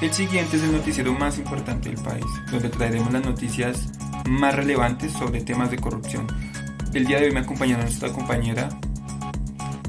El siguiente es el noticiero más importante del país, donde traeremos las noticias más relevantes sobre temas de corrupción. El día de hoy me acompaña nuestra compañera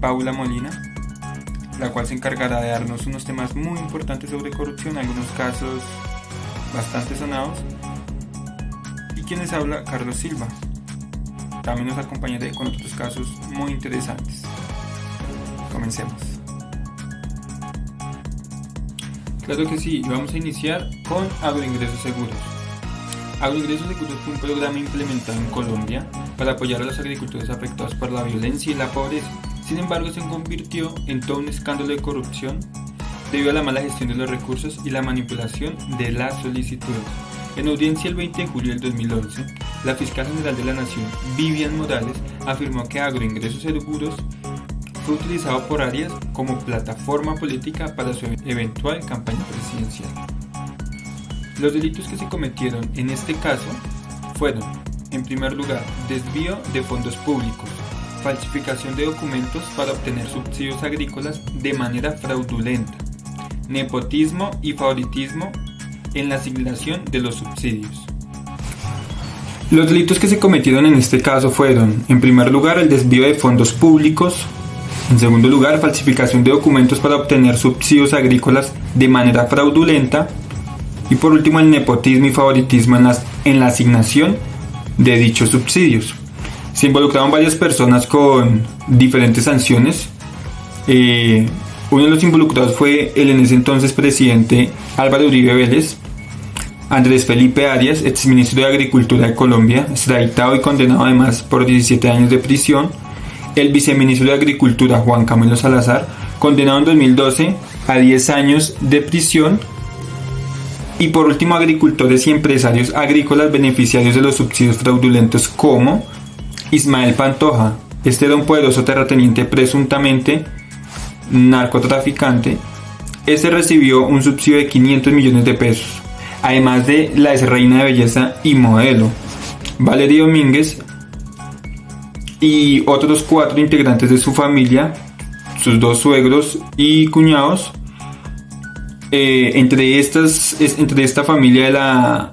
Paula Molina, la cual se encargará de darnos unos temas muy importantes sobre corrupción, algunos casos bastante sonados. Y quien les habla, Carlos Silva. También nos acompañaré con otros casos muy interesantes. Comencemos. Claro que sí, vamos a iniciar con Agroingresos Seguros. Agroingresos Seguros fue un programa implementado en Colombia para apoyar a los agricultores afectados por la violencia y la pobreza. Sin embargo, se convirtió en todo un escándalo de corrupción debido a la mala gestión de los recursos y la manipulación de las solicitudes. En audiencia el 20 de julio del 2011, la fiscal general de la Nación, Vivian Morales, afirmó que Agroingresos Seguros fue utilizado por Arias como plataforma política para su eventual campaña presidencial. Los delitos que se cometieron en este caso fueron, en primer lugar, desvío de fondos públicos, falsificación de documentos para obtener subsidios agrícolas de manera fraudulenta, nepotismo y favoritismo en la asignación de los subsidios. Los delitos que se cometieron en este caso fueron, en primer lugar, el desvío de fondos públicos, en segundo lugar, falsificación de documentos para obtener subsidios agrícolas de manera fraudulenta y por último el nepotismo y favoritismo en la asignación de dichos subsidios. Se involucraron varias personas con diferentes sanciones. Uno de los involucrados fue el en ese entonces presidente Álvaro Uribe Vélez, Andrés Felipe Arias, exministro de Agricultura de Colombia, extraditado y condenado además por 17 años de prisión, el viceministro de Agricultura Juan Camilo Salazar, condenado en 2012 a 10 años de prisión, y por último agricultores y empresarios agrícolas beneficiarios de los subsidios fraudulentos como Ismael Pantoja. Este era un poderoso terrateniente presuntamente narcotraficante. Este recibió un subsidio de 500 millones de pesos, además de la ex reina de belleza y modelo Valeria Domínguez y otros 4 integrantes de su familia, sus 2 suegros y cuñados. Entre esta familia de la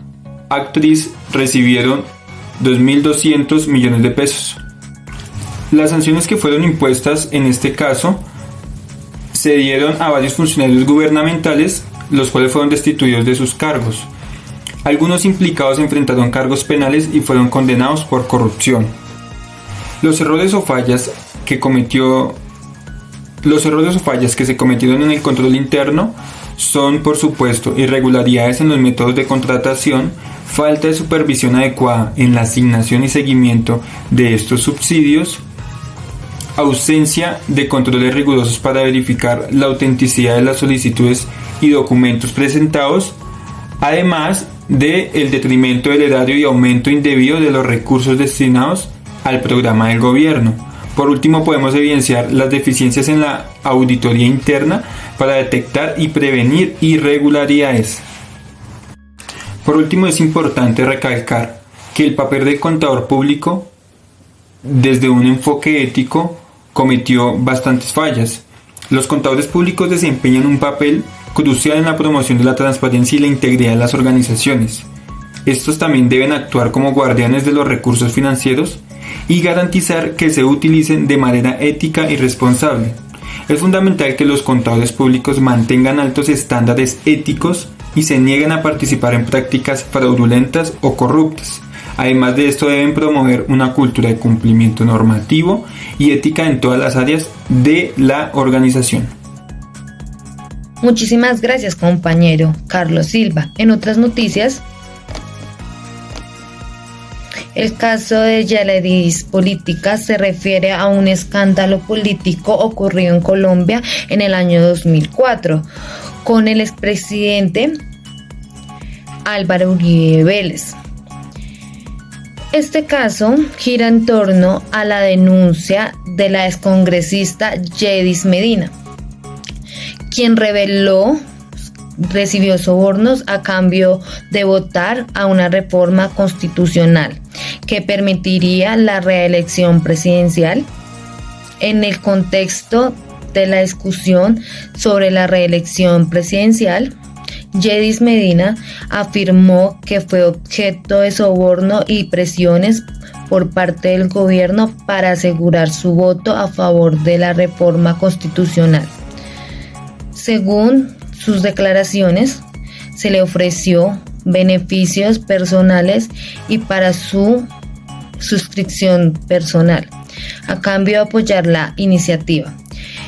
actriz recibieron 2.200 millones de pesos. Las sanciones que fueron impuestas en este caso se dieron a varios funcionarios gubernamentales, los cuales fueron destituidos de sus cargos. Algunos implicados enfrentaron cargos penales y fueron condenados por corrupción. Los errores o fallas que se cometieron en el control interno son, por supuesto, irregularidades en los métodos de contratación, falta de supervisión adecuada en la asignación y seguimiento de estos subsidios, ausencia de controles rigurosos para verificar la autenticidad de las solicitudes y documentos presentados, además del detrimento del erario y aumento indebido de los recursos destinados al programa del gobierno. Por último, podemos evidenciar las deficiencias en la auditoría interna para detectar y prevenir irregularidades. Por último, es importante recalcar que el papel del contador público, desde un enfoque ético, cometió bastantes fallas. Los contadores públicos desempeñan un papel crucial en la promoción de la transparencia y la integridad de las organizaciones. Estos también deben actuar como guardianes de los recursos financieros y garantizar que se utilicen de manera ética y responsable. Es fundamental que los contadores públicos mantengan altos estándares éticos y se nieguen a participar en prácticas fraudulentas o corruptas. Además de esto, deben promover una cultura de cumplimiento normativo y ética en todas las áreas de la organización. Muchísimas gracias, compañero Carlos Silva. En otras noticias, el caso de Yaleris Política se refiere a un escándalo político ocurrido en Colombia en el año 2004 con el expresidente Álvaro Uribe Vélez. Este caso gira en torno a la denuncia de la excongresista Yledis Medina, quien recibió sobornos a cambio de votar a una reforma constitucional que permitiría la reelección presidencial. En el contexto de la discusión sobre la reelección presidencial, Yedis Medina afirmó que fue objeto de soborno y presiones por parte del gobierno para asegurar su voto a favor de la reforma constitucional. Según sus declaraciones, se le ofreció beneficios personales y para su suscripción personal, a cambio de apoyar la iniciativa.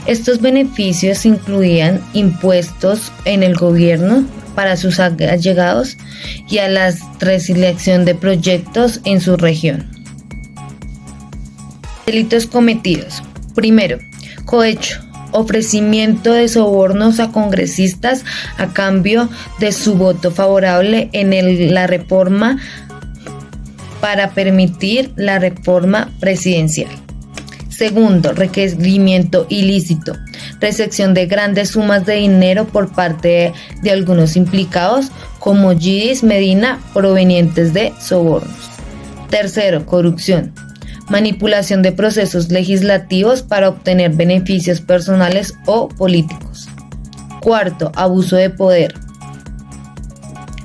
Estos beneficios incluían impuestos en el gobierno para sus allegados y a la reelección de proyectos en su región. Delitos cometidos. Primero, cohecho. Ofrecimiento de sobornos a congresistas a cambio de su voto favorable en la reforma para permitir la reforma presidencial. Segundo, requerimiento ilícito. Recepción de grandes sumas de dinero por parte de algunos implicados, como Yedis Medina, provenientes de sobornos. Tercero, corrupción. Manipulación de procesos legislativos para obtener beneficios personales o políticos. Cuarto, abuso de poder.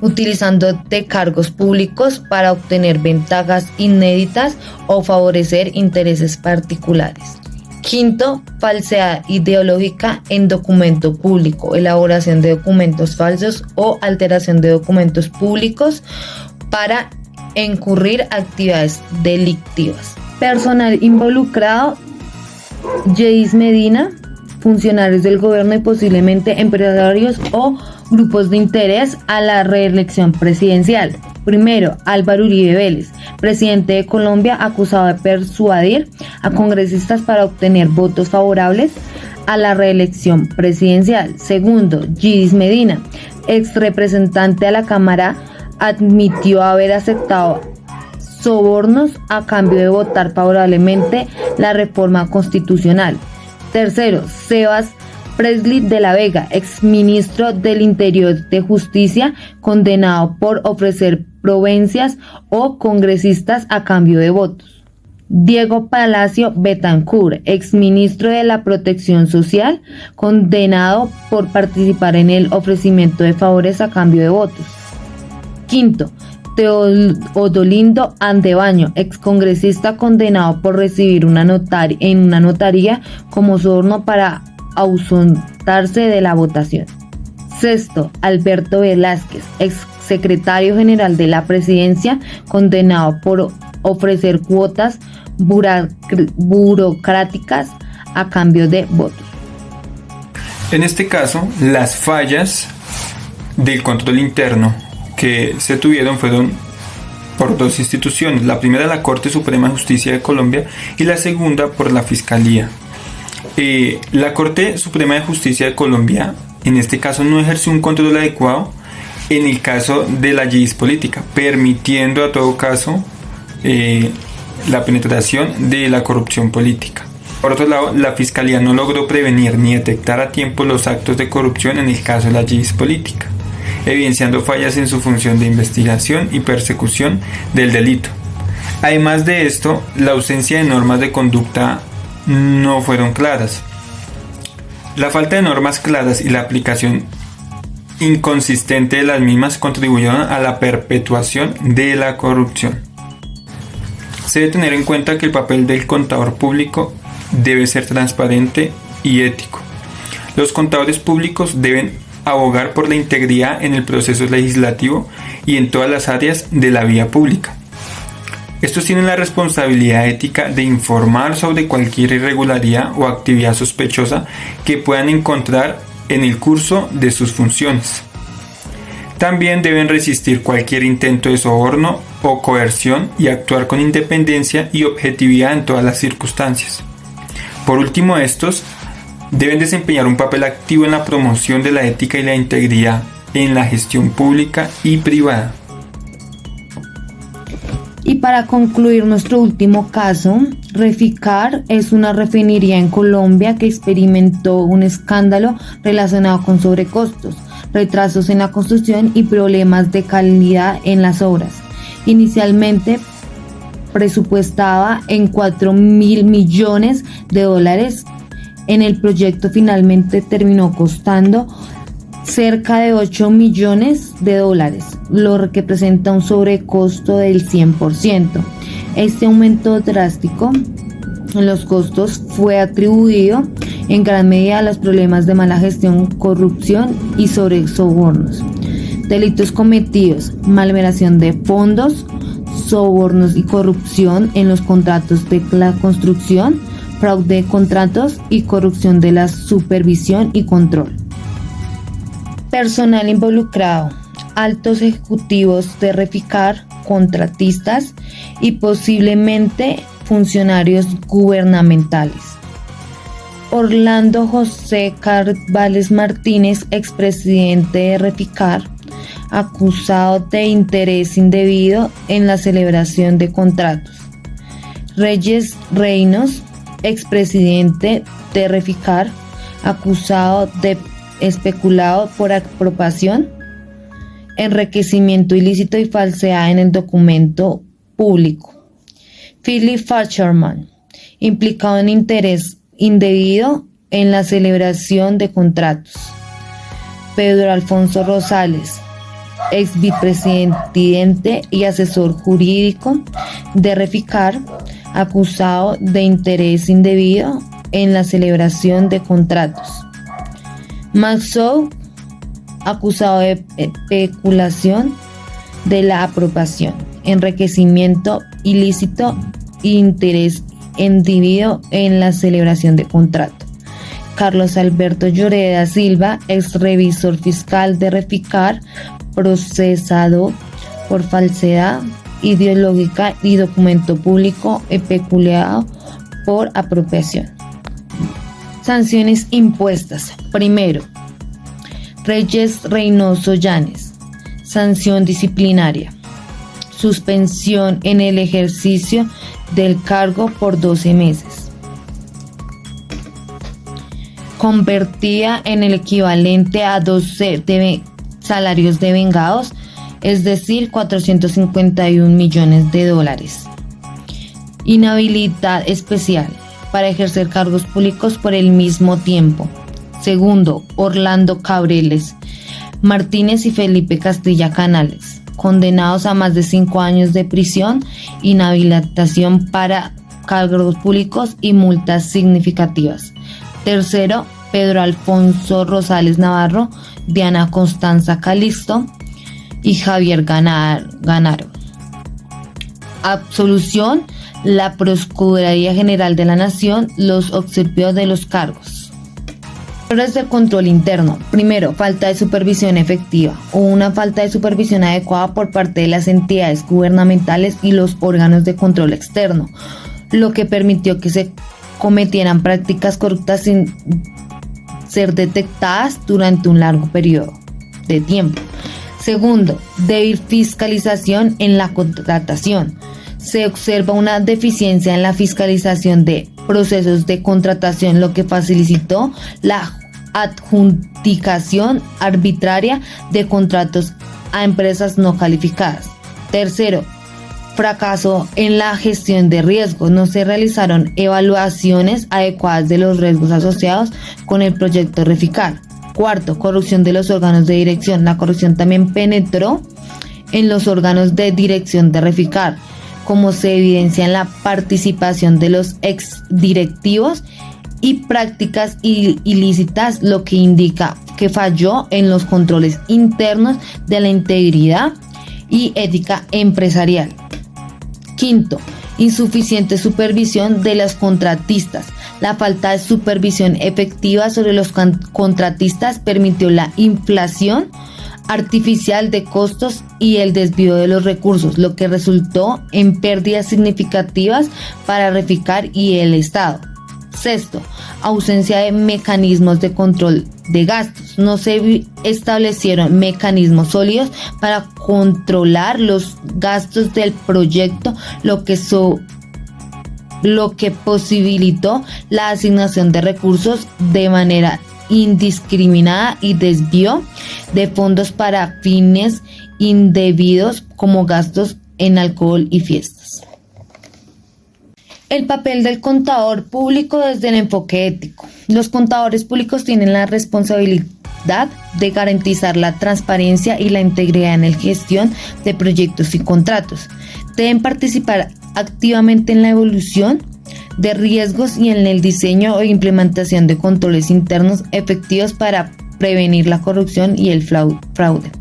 Utilizando de cargos públicos para obtener ventajas inéditas o favorecer intereses particulares. Quinto, falsedad ideológica en documento público, elaboración de documentos falsos o alteración de documentos públicos para incurrir actividades delictivas. Personal involucrado: Yedis Medina, funcionarios del gobierno y posiblemente empresarios o grupos de interés a la reelección presidencial. Primero, Álvaro Uribe Vélez, presidente de Colombia, acusado de persuadir a congresistas para obtener votos favorables a la reelección presidencial. Segundo, Yedis Medina, ex representante a la Cámara, admitió haber aceptado sobornos a cambio de votar favorablemente la reforma constitucional. Tercero, Sebas Presley de la Vega, exministro del Interior de Justicia, condenado por ofrecer provincias o congresistas a cambio de votos. Diego Palacio Betancur, exministro de la Protección Social, condenado por participar en el ofrecimiento de favores a cambio de votos. Quinto, Teodolindo Andebaño, excongresista, condenado por recibir en una notaría como soborno para ausentarse de la votación. Sexto, Alberto Velázquez, exsecretario general de la Presidencia, condenado por ofrecer cuotas burocráticas a cambio de votos. En este caso, las fallas del control interno que se tuvieron fueron por dos instituciones: la primera, la Corte Suprema de Justicia de Colombia, y la segunda por la Fiscalía. La Corte Suprema de Justicia de Colombia en este caso no ejerció un control adecuado en el caso de la Yedis política, permitiendo a todo caso la penetración de la corrupción política. Por otro lado, la Fiscalía no logró prevenir ni detectar a tiempo los actos de corrupción en el caso de la Yedis política, evidenciando fallas en su función de investigación y persecución del delito. Además de esto, la ausencia de normas de conducta no fueron claras. La falta de normas claras y la aplicación inconsistente de las mismas contribuyeron a la perpetuación de la corrupción. Se debe tener en cuenta que el papel del contador público debe ser transparente y ético. Los contadores públicos deben abogar por la integridad en el proceso legislativo y en todas las áreas de la vía pública. Estos tienen la responsabilidad ética de informar sobre cualquier irregularidad o actividad sospechosa que puedan encontrar en el curso de sus funciones. También deben resistir cualquier intento de soborno o coerción y actuar con independencia y objetividad en todas las circunstancias. Por último, estos deben desempeñar un papel activo en la promoción de la ética y la integridad en la gestión pública y privada. Y para concluir nuestro último caso, Reficar es una refinería en Colombia que experimentó un escándalo relacionado con sobrecostos, retrasos en la construcción y problemas de calidad en las obras. Inicialmente presupuestaba en $4.000 millones. En el proyecto finalmente terminó costando cerca de 8 millones de dólares, lo que representa un sobrecosto del 100%. Este aumento drástico en los costos fue atribuido en gran medida a los problemas de mala gestión, corrupción y sobornos, delitos cometidos, malversación de fondos, sobornos y corrupción en los contratos de la construcción, fraude de contratos y corrupción de la supervisión y control. Personal involucrado: altos ejecutivos de Reficar, contratistas y posiblemente funcionarios gubernamentales. Orlando José Carvales Martínez, expresidente de Reficar, acusado de interés indebido en la celebración de contratos. Reyes Reynos, expresidente de Reficar, acusado de especulado por apropiación, enriquecimiento ilícito y falsedad en el documento público. Philip Facherman, implicado en interés indebido en la celebración de contratos. Pedro Alfonso Rosales, ex vicepresidente y asesor jurídico de Reficar, acusado de interés indebido en la celebración de contratos. Maxou, acusado de especulación de la apropiación, enriquecimiento ilícito e interés indebido en la celebración de contrato. Carlos Alberto Lloreda Silva, ex revisor fiscal de Reficar, procesado por falsedad ideológica y documento público especulado por apropiación. Sanciones impuestas. Primero, Reyes Reynoso Llanes. Sanción disciplinaria: suspensión en el ejercicio del cargo por 12 meses. Convertida en el equivalente a 12 salarios devengados, es decir, 451 millones de dólares. Inhabilidad especial para ejercer cargos públicos por el mismo tiempo. Segundo, Orlando Cabreles Martínez y Felipe Castilla Canales, condenados a más de 5 años de prisión, inhabilitación para cargos públicos y multas significativas. Tercero, Pedro Alfonso Rosales Navarro, Diana Constanza Calixto y Javier Ganaro. Absolución: la Procuraduría General de la Nación los eximió de los cargos. Errores de control interno. Primero, falta de supervisión efectiva o una falta de supervisión adecuada por parte de las entidades gubernamentales y los órganos de control externo, lo que permitió que se cometieran prácticas corruptas sin ser detectadas durante un largo periodo de tiempo. Segundo, débil fiscalización en la contratación. Se observa una deficiencia en la fiscalización de procesos de contratación, lo que facilitó la adjudicación arbitraria de contratos a empresas no calificadas. Tercero, fracaso en la gestión de riesgos. No se realizaron evaluaciones adecuadas de los riesgos asociados con el proyecto Reficar. Cuarto, corrupción de los órganos de dirección. La corrupción también penetró en los órganos de dirección de Reficar, como se evidencia en la participación de los exdirectivos y prácticas ilícitas, lo que indica que falló en los controles internos de la integridad y ética empresarial. Quinto, insuficiente supervisión de los contratistas. La falta de supervisión efectiva sobre los contratistas permitió la inflación artificial de costos y el desvío de los recursos, lo que resultó en pérdidas significativas para Reficar y el Estado. Sexto, ausencia de mecanismos de control de gastos. No se establecieron mecanismos sólidos para controlar los gastos del proyecto, lo que posibilitó la asignación de recursos de manera indiscriminada y desvío de fondos para fines indebidos como gastos en alcohol y fiestas. El papel del contador público desde el enfoque ético. Los contadores públicos tienen la responsabilidad necesidad de garantizar la transparencia y la integridad en la gestión de proyectos y contratos. Deben participar activamente en la evolución de riesgos y en el diseño e implementación de controles internos efectivos para prevenir la corrupción y el fraude.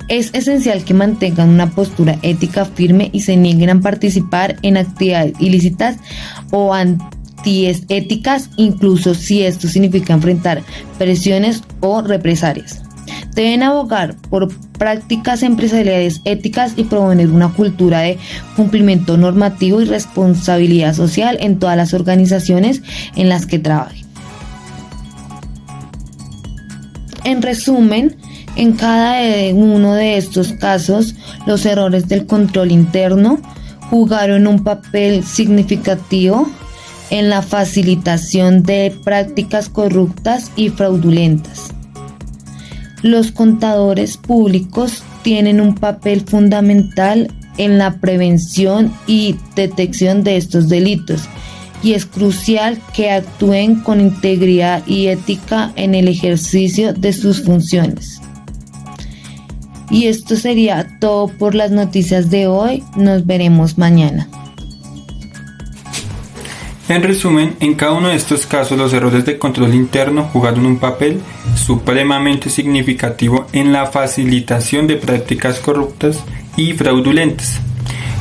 Es esencial que mantengan una postura ética firme y se nieguen a participar en actividades ilícitas o antiéticas, incluso si esto significa enfrentar presiones o represalias. Deben abogar por prácticas empresariales éticas y promover una cultura de cumplimiento normativo y responsabilidad social en todas las organizaciones en las que trabajen. En resumen, en cada uno de estos casos, los errores del control interno jugaron un papel significativo en la facilitación de prácticas corruptas y fraudulentas. Los contadores públicos tienen un papel fundamental en la prevención y detección de estos delitos, y es crucial que actúen con integridad y ética en el ejercicio de sus funciones. Y esto sería todo por las noticias de hoy. Nos veremos mañana. En resumen, en cada uno de estos casos los errores de control interno jugaron un papel supremamente significativo en la facilitación de prácticas corruptas y fraudulentas.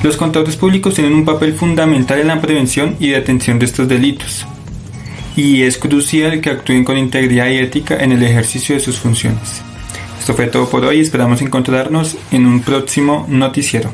Los contadores públicos tienen un papel fundamental en la prevención y detención de estos delitos, y es crucial que actúen con integridad y ética en el ejercicio de sus funciones. Esto fue todo por hoy, esperamos encontrarnos en un próximo noticiero.